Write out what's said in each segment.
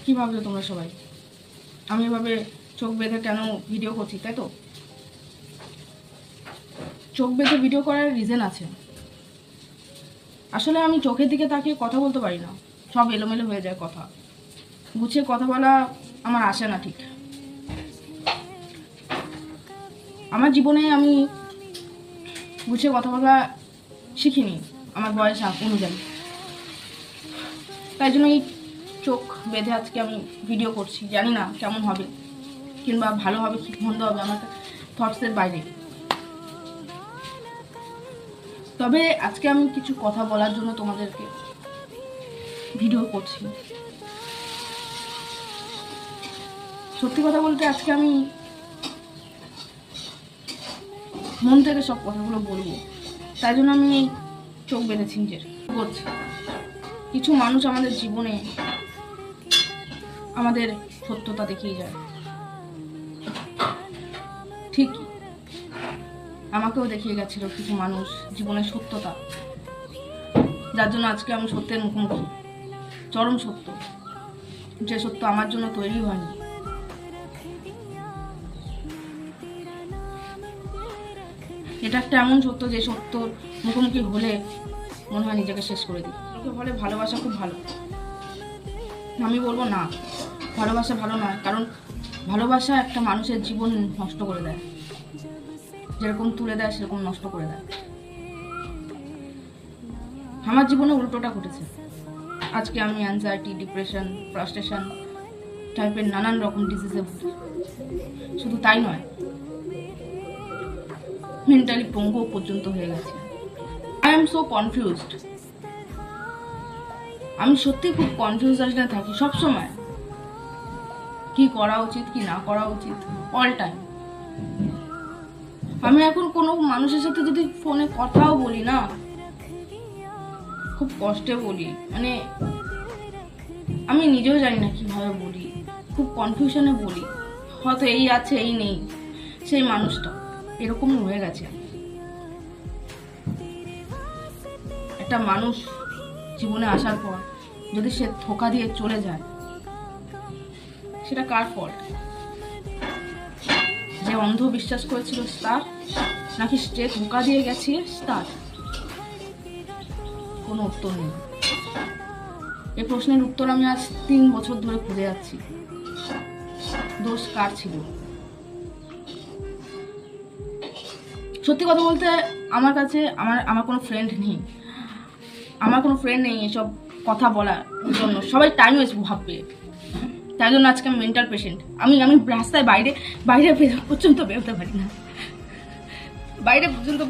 কি ভাবছো তোমরা সবাই? আমি এভাবে চোখ বেঁধে কেন ভিডিও করছি, তাই তো? চোখ বেঁধে ভিডিও করার রিজন আছে। আসলে আমি চোখের দিকে তাকিয়ে কথা বলতে পারি না, সব এলোমেলো হয়ে যায়, কথা গুছিয়ে কথা বলা আমার আসে না ঠিক। আমার জীবনে আমি গুছিয়ে কথা বলা শিখিনি আমার বয়স অনুযায়ী, তাই জন্য এই চোখ বেঁধে আজকে আমি ভিডিও করছি। জানি না কেমন হবে, কিংবা ভালো হবে কি মন্দ হবে, আমার থটসের বাইরে। তবে আজকে আমি কিছু কথা বলার জন্য তোমাদেরকে ভিডিও করছি। সত্যি কথা বলতে আজকে আমি মন থেকে সব কথাগুলো বলবো, তাই জন্য আমি এই চোখ বেঁধেছি নিজের করছি। কিছু মানুষ আমাদের জীবনে আমাদের সত্যতা দেখিয়ে যায়, ঠিকই আমাকেও দেখিয়ে গেছিল কিছু মানুষ জীবনের সত্যতা, যার জন্য আজকে আমি সত্যের মুখোমুখি। চরম সত্য, যে সত্য আমার জন্য তৈরি হয়নি। এটা একটা এমন সত্য যে সত্যর মুখোমুখি হলে মনে হয় নিজেকে শেষ করে দিই। বলে ভালোবাসা খুব ভালো, আমি বলবো না, ভালোবাসা ভালো নয়। কারণ ভালোবাসা একটা মানুষের জীবন নষ্ট করে দেয়, যেরকম তুলে দেয় সেরকম নষ্ট করে দেয়। আমার জীবনে উল্টোটা ঘটেছে। আজকে আমি অ্যাংজাইটি, ডিপ্রেশন, ফ্রাস্ট্রেশন টাইপের নানান রকম ডিজিজে ভুগি। শুধু তাই নয়, মেন্টালি পঙ্গু পর্যন্ত হয়ে গেছে। I am so confused. আমি সত্যি খুব কনফিউশনে থাকি সবসময়, কি করা উচিত কি না করা উচিত, অল টাইম। আমি এখন কোনো মানুষের সাথে যদি ফোনে কথাও বলি না, খুব কষ্টে বলি, মানে আমি নিজেও জানি না কিভাবে বলি, খুব কনফিউশনে বলি। হয়তো এই আছে এই নেই, সেই মানুষটা এরকম হয়ে গেছে। একটা মানুষ জীবনে আসার পর যদি সে ধোঁকা দিয়ে চলে যায়, সেটা কার ফল্ট? যে অন্ধ বিশ্বাস করেছিল তার, নাকি যে ধোঁকা দিয়ে গেছে তার? কোনো উত্তর নেই। এই প্রশ্নের উত্তর আমি আজ 3 বছর ধরে খুঁজে যাচ্ছি। দোষ কার ছিল? সত্যি কথা বলতে আমার কাছে আমার কোনো ফ্রেন্ড নেই। আমার কোনো ফ্রেন্ড নেই এসব কথা বলার জন্য। সবাই টাইম ওয়েস্ট ভাববে, তাই জন্য আজকে আমি মেন্টাল পেশেন্ট। আমি রাস্তায় বাইরে পর্যন্ত বেরোতে পারি না। বাইরে পর্যন্ত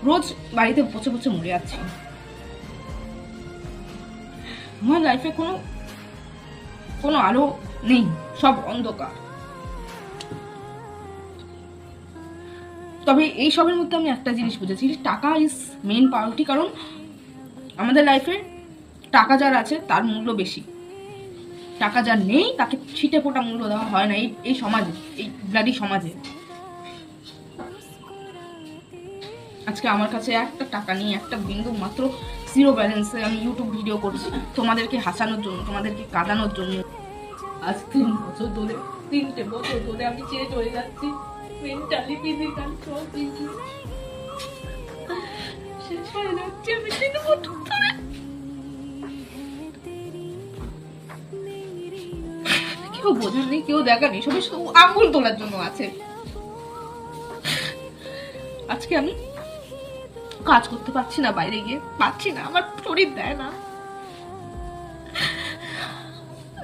রোজ বাড়িতে পচে পচে মরে যাচ্ছি। আমার লাইফে কোনো আলো নেই, সব অন্ধকার। তবে এই সবের মধ্যে আমি একটা জিনিস বুঝেছি, টাকা ইজ মেইন প্রায়োরিটি। কারণ আমাদের লাইফে টাকা যার আছে তার মূল্য বেশি, টাকা যার নেই তাকে ছিটে ফোটা মূল্য দেওয়া হয় না এই সমাজে, এই ব্লাডি সমাজে। আজকে আমার কাছে একটা টাকা নেই, একটা বিন্দু মাত্র, 0 ব্যালেন্সে আমি ইউটিউব ভিডিও করছি তোমাদেরকে হাসানোর জন্য, তোমাদেরকে কাঁদানোর জন্য। আজ 3 বছর ধরে, 3টে বছর ধরে আমি চেঞ্জ হয়ে যাচ্ছি, মেন্টালি ফিজিক্যালি সব কিছু শেষ হয়ে যাচ্ছে। আমি 3 বছর ধরে কেউ বোঝেনি, কেউ দেখানি, সবাই শুধু আঙুল তোলার জন্য আছে। আজকে আমি কাজ করতে পারছি না, বাইরে গিয়ে পাচ্ছি না, আমার শরীর দেয় না,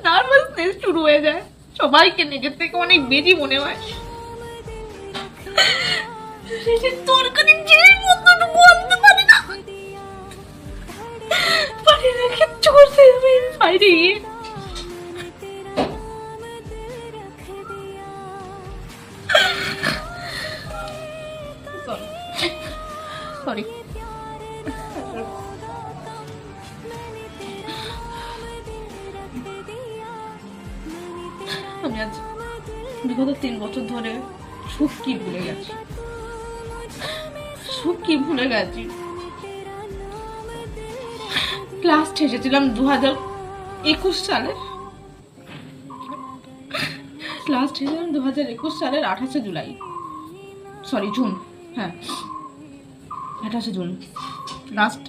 নার্ভাসনেস শুরু হয়ে যায়, সবাইকে নিজের থেকে অনেক বেশি মনে হয়। তরকারি যেই মতটুকু আনতে পারি না, পারি না কিচ্ছু করতে, আমি বাইরে গিয়ে সরি আমি আজ বিগত 3 বছর ধরে সুখ কি ভুলে গেছি, সুখ কি ভুলে গেছি। ক্লাস শেষেছিলাম 2021 সালে লাস্ট 2021 সালের 28 জুলাই, সরি জুন, হ্যাঁ 28 জুন লাস্ট।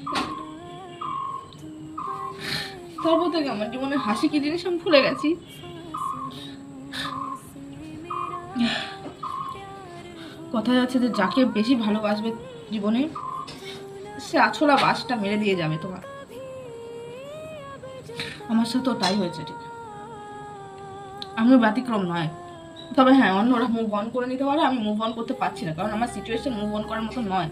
তারপর থেকে আমার জীবনে হাসি কি জিনিস আমি ভুলে গেছি। কথায় আছে যে যাকে বেশি ভালোবাসবে জীবনে সে আছলা বাসটা মেরে দিয়ে যাবে তোমার। আমার সাথেও তাই হয়েছে, ঠিক আমিও ব্যতিক্রম নয়। তবে হ্যাঁ, অন্যরা মুভ অন করে নিতে পারে, আমি মুভ অন করতে পারছি না, কারণ আমার সিচুয়েশন মুভ অন করার মতো নয়।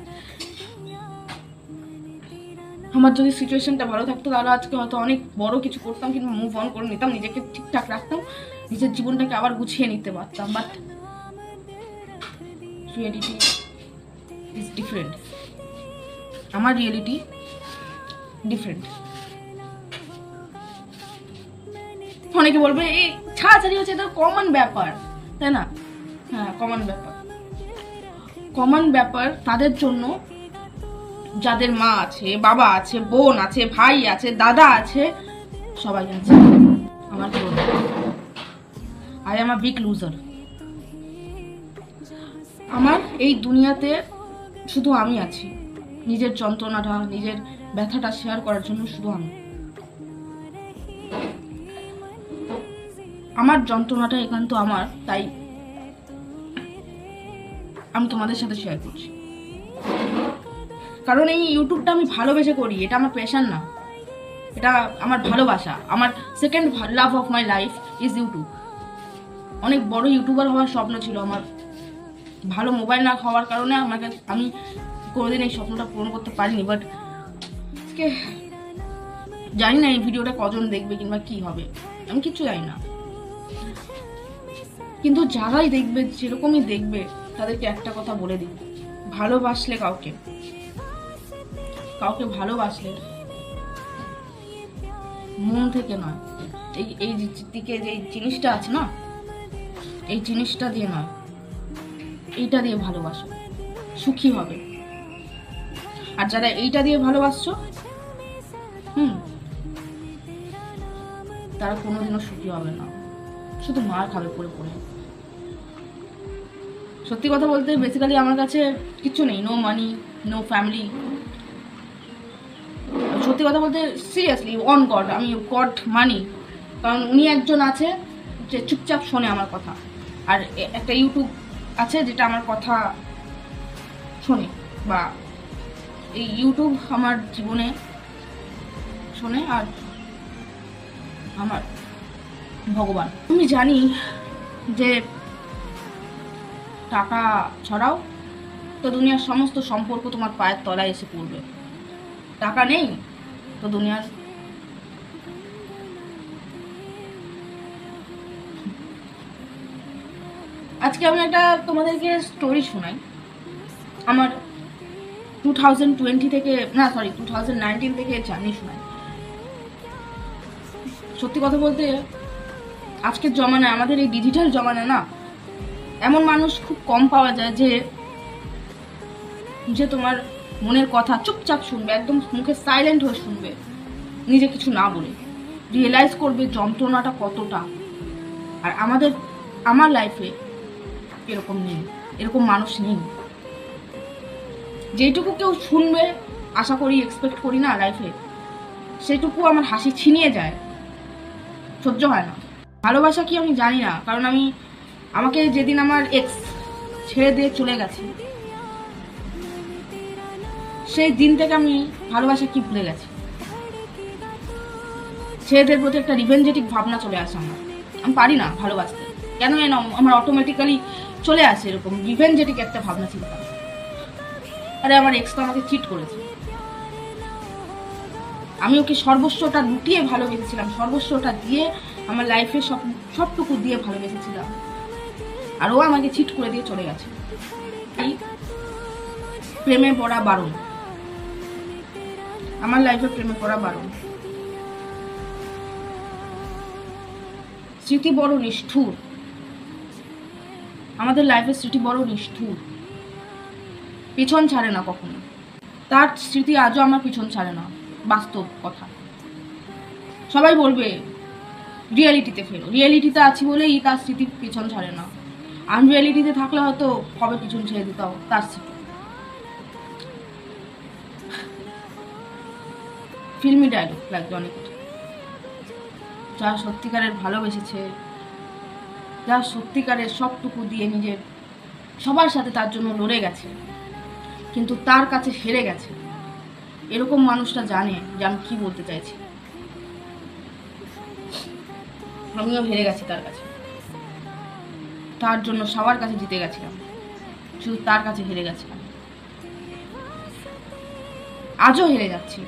আমার যদি সিচুয়েশনটা ভালো থাকতো তাহলে আজকে হয়তো অনেক বড় কিছু করতাম, কিন্তু মুভ অন করে নিতাম, নিজেকে ঠিকঠাক রাখতাম, নিজের জীবনটাকে আবার গুছিয়ে নিতে পারতাম। But reality is different. আমার রিয়েলিটি ডিফারেন্ট। অনেকে বলবে এই ছাড়াছাড়ি হচ্ছে, এটা কমন ব্যাপার, তাই না? হ্যাঁ, কমন ব্যাপার। কমন ব্যাপার তাদের জন্য যাদের মা আছে, বাবা আছে, বোন আছে, ভাই আছে, দাদা আছে, সবাই আছে। আমার কি বলবো, I am a big loser. আমার এই দুনিয়াতে শুধু আমি আছি, নিজের যন্ত্রণাটা, নিজের ব্যথাটা শেয়ার করার জন্য শুধু আমি। আমার যন্ত্রণাটা একান্ত আমার, তাই আমি তোমাদের সাথে শেয়ার করছি। কারণ এই ইউটিউবটা আমি ভালোবেসে করি, এটা আমার প্যাশন না, এটা আমার ভালোবাসা। আমার second love of my life is YouTube. অনেক বড় ইউটিউবার হওয়ার স্বপ্ন ছিল আমার, ভালো মোবাইল না হওয়ার কারণে আমি কোনোদিন এই স্বপ্নটা পূরণ করতে পারিনি। বাট জানি না এই ভিডিওটা কজন দেখবে কিংবা কি হবে, আমি কিচ্ছু জানি না, কিন্তু যারাই দেখবে, যেরকমই দেখবে, তাদেরকে একটা কথা বলে দিই, ভালোবাসলে কাউকে ভালোবাসলে মন থেকে নয়, এই দিকে যে জিনিসটা আছে না, এই জিনিসটা দিয়ে নয়, এইটা দিয়ে ভালোবাসো, সুখী হবে। আর যারা এইটা দিয়ে ভালোবাসছো, তারা কোনোদিনও সুখী হবে না, শুধু মার খাবে পড়ে পড়ে। সত্যি কথা বলতে বেসিক্যালি আমার কাছে কিছু নেই, নো মানি, নো ফ্যামিলি। সত্যি কথা বলতে সিরিয়াসলি অন গড, আমি গড মানি, কারণ উনি একজন আছে যে চুপচাপ শোনে আমার কথা, আর একটা ইউটিউব আছে যেটা আমার কথা শোনে, বা এই ইউটিউব আমার জীবনে শোনে, আর আমার ভগবান। আমি জানি যে টাকা ছড়াও তো দুনিয়ার সমস্ত সম্পর্ক তোমার পায়ের তলায় এসে পড়বে, টাকা নেই তো দুনিয়ার আজকে আমি একটা তোমাদেরকে স্টোরি শোনাই। আমার 2020 থেকে, না সরি 2019 থেকে জার্নি শোনাই। সত্যি কথা বলতে আজকের জমানায়, আমাদের এই ডিজিটাল জমানায় না, এমন মানুষ খুব কম পাওয়া যায় যে তোমার মনের কথা চুপচাপ শুনবে, একদম মুখে সাইলেন্ট হয়ে শুনবে, নিজে কিছু না বলে রিয়েলাইজ করবে যন্ত্রণাটা কতটা। আর আমার লাইফে এরকম নেই, এরকম মানুষ নেই। যেটুকু কেউ শুনবে আশা করি, এক্সপেক্ট করি না লাইফে, সেটুকু আমার হাসি ছিনিয়ে যায়, সহ্য হয় না। ভালোবাসা কি আমি জানি না, কারণ আমাকে যেদিন আমার এক্স ছেড়ে দিয়ে চলে গেছে, সেই দিন থেকে আমি ভালোবাসা কি ভুলে গেছি। ছেলেদের প্রতি একটা রিভেঞ্জেটিক ভাবনা চলে আসে আমার, আমি পারি না ভালোবাসতে, কেন আমার অটোমেটিক্যালি চলে আসে এরকম রিভেঞ্জেটিক একটা ভাবনা চিন্তা। আরে আমার এক্স তো আমাকে চিট করেছে, আমি ওকে সর্বস্বটা লুটিয়ে ভালোবেসেছিলাম, সর্বস্বটা দিয়ে আমার লাইফে সবটুকু দিয়ে ভালোবেসেছিলাম, আর ও আমাকে চিট করে দিয়ে চলে গেছে। এই প্রেমে পড়া বারণ, আমার লাইফে প্রেমে পড়া বারণ। স্মৃতি বড় নিষ্ঠুর, আমাদের লাইফের স্মৃতি বড় নিষ্ঠুর, পিছন ছাড়ে না কখনো। তার স্মৃতি আজও আমার পিছন ছাড়ে না, বাস্তব কথা। সবাই বলবে রিয়ালিটিতে ফেরো। রিয়ালিটিতে আছি বলেই তার স্মৃতি পিছন ছাড়ে না, আনরিয়ালিটিতে থাকলে হয়তো কবে পিছন ছেড়ে দিতাম তার স্মৃতি। ফিল্মি ডায়লগ লাগবে অনেক। যারা সত্যিকারের ভালোবেসেছে, যারা সত্যিকারের সবটুকু দিয়ে নিজের সবার সাথে তার জন্য লড়ে গেছে, কিন্তু তার কাছে হেরে গেছে, এরকম মানুষটা জানে যে আমি কি বলতে চাইছি। আমিও হেরে গেছি তার কাছে, তার জন্য সবার কাছে জিতে গেছিলাম, শুধু তার কাছে হেরে গেছিলাম। আজও হেরে যাচ্ছি,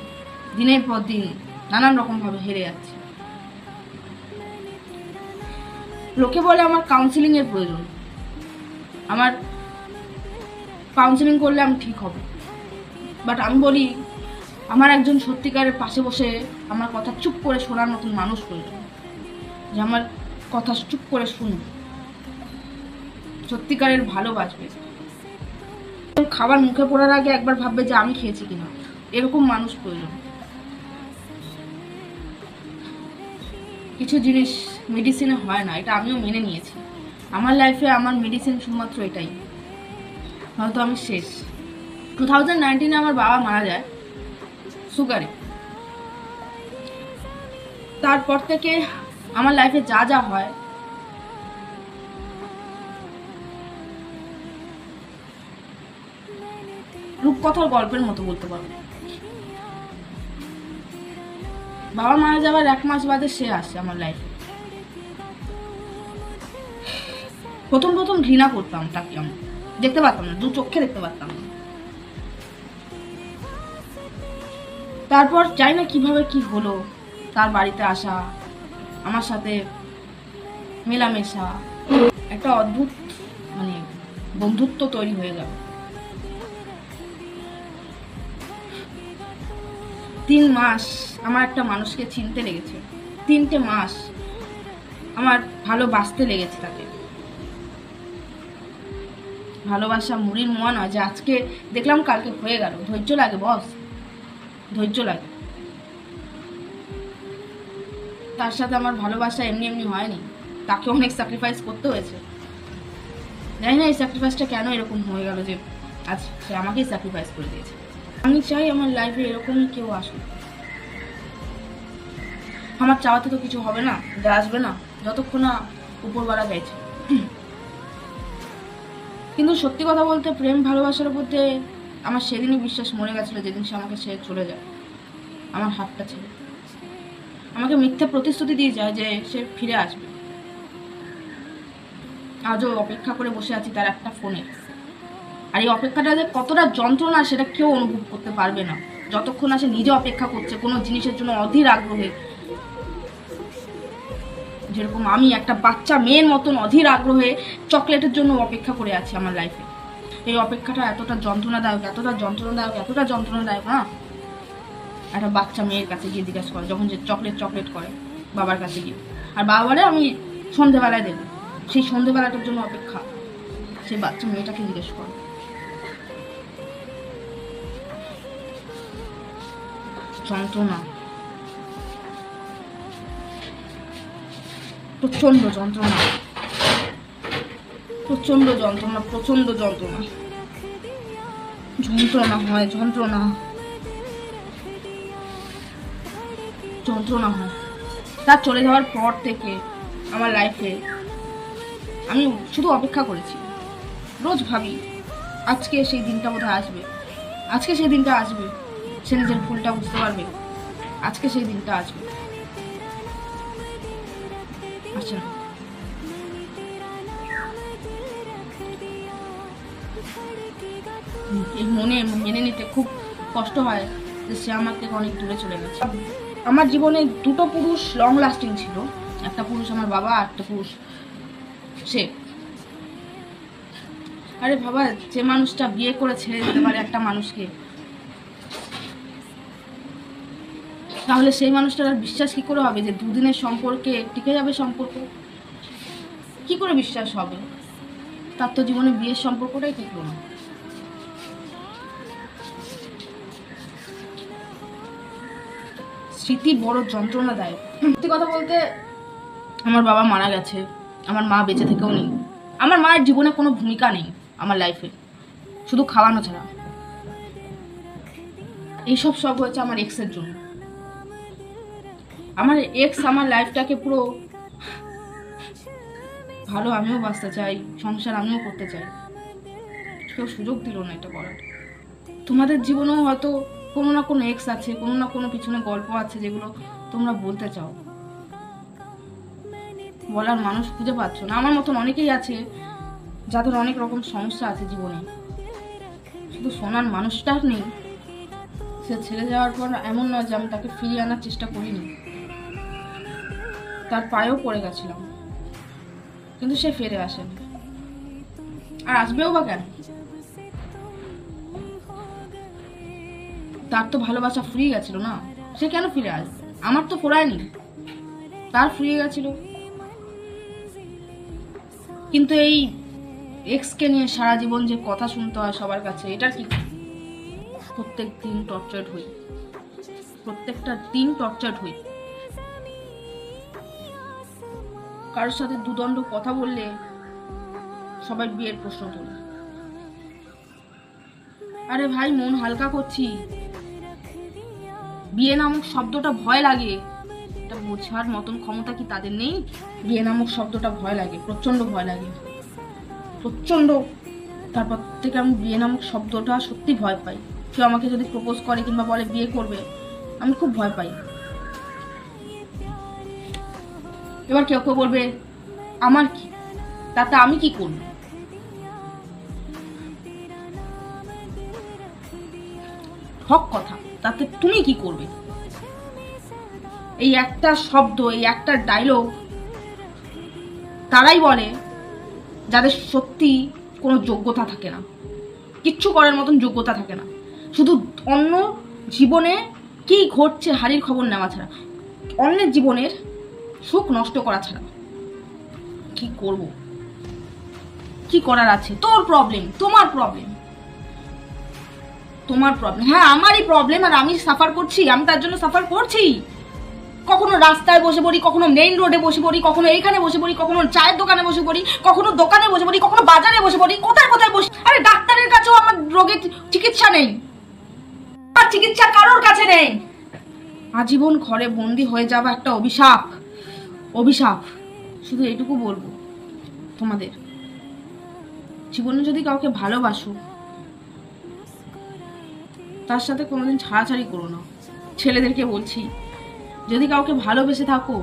দিনের পর দিন নানান রকম ভাবে হেরে যাচ্ছি। লোকে বলে আমার কাউন্সিলিং এর প্রয়োজন, আমার কাউন্সিলিং করলে আমি ঠিক হব, বাট আমি বলি আমার একজন সত্যিকারের পাশে বসে আমার কথা চুপ করে শোনার মতন মানুষ প্রয়োজন, যে আমার কথা চুপ করে শুনবে, সত্যিকারের ভালোবাসবে, খাবার মুখে পড়ার আগে একবার ভাববে যে আমি খেয়েছি কিনা, এরকম মানুষ প্রয়োজন। কিছু জিনিস মেডিসিনে হয় না, এটা আমিও মেনে নিয়েছি। আমার লাইফে আমার মেডিসিন শুধুমাত্র এটাই, হয়তো আমি শেষ। 2019 আমার বাবা মারা যায় সুগারে। তারপর থেকে আমার লাইফে যা যা হয়, রূপকথার গল্পের মতো বলতে পারবো। বাবা মারা যাওয়ার 1 মাস বাদে সে আসে আমার লাইফে। প্রথম ঘৃণা করতাম তাকে, আমি দেখতে পারতাম না, 2 চোখে দেখতে পারতাম না। তারপর জানি না কিভাবে কি হলো, তার বাড়িতে আসা, আমার সাথে মেলামেশা, একটা অদ্ভুত মানে বন্ধুত্ব তৈরি হয়ে গেল। 3 মাস আমার একটা মানুষকে চিনতে লেগেছে, 3টে মাস আমার ভালোবাসতে লেগেছে তাকে। ভালোবাসা মুড়ির মোয়া নয় যে আজকে দেখলাম কালকে হয়ে গেল। ধৈর্য লাগে বস, ধৈর্য লাগে। তার সাথে আমার ভালোবাসা এমনি এমনি হয়নি, তাকে অনেক স্যাক্রিফাইস করতে হয়েছে। জানি না এই স্যাক্রিফাইসটা কেন এরকম হয়ে গেল যে আজ সে আমাকেই স্যাক্রিফাইস করে দিয়েছে। আমি চাই আমার লাইফে এরকমই কেউ আসুক। আমার চাওয়াতে তো কিছু হবে না, যা আসবে না, যতক্ষণ না উপরওয়ালা গেছে। কিন্তু সত্যি কথা বলতে প্রেম ভালোবাসার মধ্যে আমার সেদিনই বিশ্বাস মরে গেছিল, যেদিন সে আমাকে ছেড়ে চলে যায়, আমার হাতটা ছেড়ে। আমাকে মিথ্যে প্রতিশ্রুতি দিয়ে যায় যে সে ফিরে আসবে। আজও অপেক্ষা করে বসে আছি তার একটা ফোনে। আর এই অপেক্ষাটা যে কতটা যন্ত্রণা সেটা কেউ অনুভব করতে পারবে না যতক্ষণ না সে নিজে অপেক্ষা করছে কোনো জিনিসের জন্য অধীর আগ্রহে। যেরকম আমি একটা বাচ্চা মেয়ের মতন অধীর আগ্রহে চকলেটের জন্য অপেক্ষা করে আছি আমার লাইফে। এই অপেক্ষাটা এতটা যন্ত্রণাদায়ক, এতটা যন্ত্রণাদায়ক, এতটা যন্ত্রণাদায়ক না, একটা বাচ্চা মেয়ের কাছে গিয়ে জিজ্ঞাসা করে যখন যে চকলেট করে বাবার কাছে গিয়ে, আর বাবা বলে আমি সন্ধেবেলায় দেবো। সেই সন্ধেবেলাটার জন্য অপেক্ষা সেই বাচ্চা মেয়েটাকে জিজ্ঞেস করে। যন্ত্রণা, প্রচন্ড যন্ত্রণা, প্রচন্ড যন্ত্রণা, প্রচন্ড যন্ত্রণা, যন্ত্রণা হয়, যন্ত্রণা যন্ত্রণা হয়। তার চলে যাওয়ার পর থেকে আমার লাইফে আমি শুধু অপেক্ষা করেছি। রোজ ভাবি আজকে সেই দিনটা বোধহয় আসবে, আজকে সেই দিনটা আসবে, সে নিজের ভুলটা বুঝতে পারবে, আজকে সেই দিনটা আসবে। আসে না। এই মনে মেনে নিতে খুব কষ্ট হয় যে সে আমার থেকে অনেক দূরে চলে গেছে। আমার জীবনে 2টো পুরুষ লং লাস্টিং ছিল, একটা পুরুষ আমার বাবা, আর একটা পুরুষ সে। আরে বাবা, যে মানুষটা বিয়ে করে ছেড়ে দিতে পারে একটা মানুষকে, তাহলে সেই মানুষটার আর বিশ্বাস কি করে হবে যে 2 দিনের সম্পর্কে টিকে যাবে সম্পর্ক? কি করে বিশ্বাস হবে? তার তো জীবনে বিয়ের সম্পর্কটাই টিকলো না। স্মৃতি বড় যন্ত্রণাদায়ক। সত্যি কথা বলতে আমার বাবা মারা গেছে, আমার মা বেঁচে থেকেও নেই, আমার মায়ের জীবনে কোনো ভূমিকা নেই আমার লাইফে, শুধু খাওয়ানো ছাড়া। এইসব সব হয়েছে আমার এক্সের জন্য। আমার এক্স আমার লাইফটাকে পুরো ভালো আমিও বাঁচতে চাই, সংসার আমিও করতে চাই, কেউ সুযোগ দিল না এটা করার। তোমাদের জীবনেও হয়তো কোনো না কোনো এক্স আছে, কোনো না কোনো পিছনে গল্প আছে যেগুলো তোমরা বলতে চাও, বলার মানুষ খুঁজে পাচ্ছ না। আমার মতন অনেকেই আছে যাদের অনেক রকম সমস্যা আছে জীবনে, শুধু শোনার মানুষটা নেই। সে ছেড়ে যাওয়ার পর এমন নয় যে আমি তাকে ফিরিয়ে আনার চেষ্টা করিনি, তার পায়েও পড়ে গেছিলাম, কিন্তু সে ফিরে আসেনি, আর আসবেও বা কেন? তার তো ভালোবাসা ফুরিয়ে গেছিল না, সে কেন ফিরে আসবে? আমার তো ফোরায়নি, তার ফুরিয়ে গেছিল। কিন্তু এই এক্সকে নিয়ে সারা জীবন যে কথা শুনতে হয় সবার কাছে, এটার কি? প্রত্যেক দিন টর্চার্ড হই, প্রত্যেকটা দিন টর্চার্ড হই। কারোর সাথে দুদণ্ড কথা বললে সবাই বিয়ের প্রশ্ন তোলে। আরে ভাই, মন হালকা করছি, বিয়ে নামক শব্দটা ভয় লাগে, এটা বোঝার মতন ক্ষমতা কি তাদের নেই? বিয়ে নামক শব্দটা ভয় লাগে, প্রচন্ড ভয় লাগে, প্রচন্ড। তারপর থেকে আমি বিয়ে নামক শব্দটা সত্যি ভয় পাই। কেউ আমাকে যদি প্রপোজ করে কিংবা বলে বিয়ে করবে, আমি খুব ভয় পাই। এবার কেউ কেউ বলবে আমার কি, তাতে আমি কি করব? হক কথা, তাতে তুমি কি করবে? এই একটা শব্দ, এই একটা ডায়লগ তারাই বলে যাদের সত্যি কোনো যোগ্যতা থাকে না, কিচ্ছু করার মতন যোগ্যতা থাকে না, শুধু অন্য জীবনে কি ঘটছে হারির খবর নেওয়া ছাড়া, অন্যের জীবনের সুখ নষ্ট করা ছাড়া। কি করব? কি করার আছে? তোর প্রবলেম, তোমার প্রবলেম, তোমার প্রবলেম। হ্যাঁ, আমারই প্রবলেম, আর আমি সাফার করছি, আমি তার জন্য সাফার করছি। কখনো রাস্তায় বসে পড়ি, কখনো মেইন রোডে বসে পড়ি, কখনো এইখানে বসে পড়ি, কখনো চায়ের দোকানে বসে পড়ি, কখনো দোকানে বসে পড়ি, কখনো বাজারে বসে পড়ি, কোথায় কোথায় বসে। আরে ডাক্তারের কাছেও আমার রোগের চিকিৎসা নেই, আর চিকিৎসা কারোর কাছে নেই। আজীবন ঘরে বন্দি হয়ে যাওয়া একটা অভিশাপ, অভিশাপ। শুধু এটুকু বলবো তোমাদের, জীবনে যদি কাউকে ভালোবাসো, তার সাথে কোনোদিন ছাড়াছাড়ি করো না। ছেলেদেরকে বলছি, যদি কাউকে ভালোবেসে থাকো,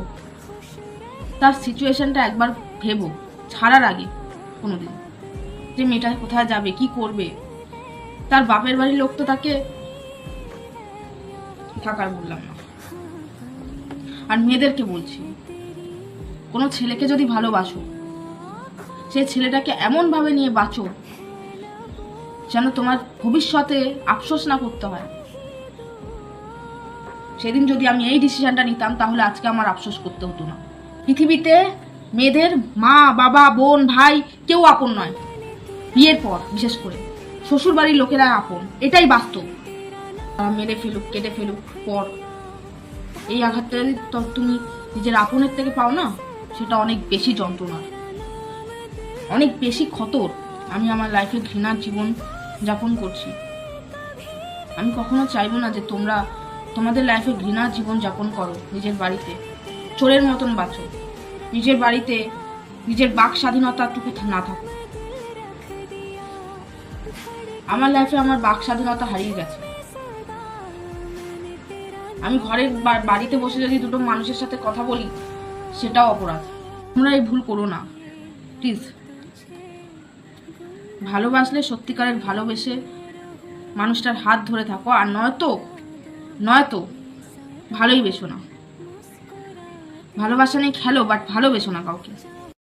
তার সিচুয়েশনটা একবার ভেবো ছাড়ার আগে কোনোদিন, যে মেয়েটা কোথায় যাবে, কি করবে। তার বাপের বাড়ির লোক তো তাকে থাকার বললাম না। আর মেয়েদেরকে বলছি, কোনো ছেলেকে যদি ভালোবাসো, সে ছেলেটাকে এমন ভাবে নিয়ে বাঁচো যেন তোমার ভবিষ্যতে আফসোস না করতে হয়। সেদিন যদি আমি এই ডিসিশনটা নিতাম, তাহলে আজকে আমার আফসোস করতে হতো না। পৃথিবীতে মেয়েদের মা, বাবা, বোন, ভাই কেউ আপন নয়, বিয়ের পর বিশেষ করে শ্বশুর বাড়ির লোকেরা আপন, এটাই বাস্তব। মেরে ফেলুক, কেটে ফেলুক পর, এই আঘাতটা যদি তুমি নিজের আপনের থেকে পাও না, সেটা অনেক বেশি যন্ত্রণার, অনেক বেশি ক্ষতর। আমি আমার লাইফে ঘৃণার জীবন যাপন করছি। আমি কখনো চাইবো না যে তোমরা তোমাদের লাইফে ঘৃণার জীবন যাপন করো। নিজের বাড়িতে চোরের মতন বাঁচো, নিজের বাড়িতে নিজের বাক স্বাধীনতাটুকু না থাকো। আমার লাইফে আমার বাক স্বাধীনতা হারিয়ে গেছে। আমি ঘরের বাড়িতে বসে যদি দুটো মানুষের সাথে কথা বলি, সেটাও অপরাধ। তোমরা এই ভুল করো না প্লিজ। ভালোবাসলে সত্যিকারের ভালোবেসে মানুষটার হাত ধরে থাকো, আর নয়তো ভালোই বেসো না। ভালোবাসা নেই খেলো, বাট ভালোবেসো না কাউকে।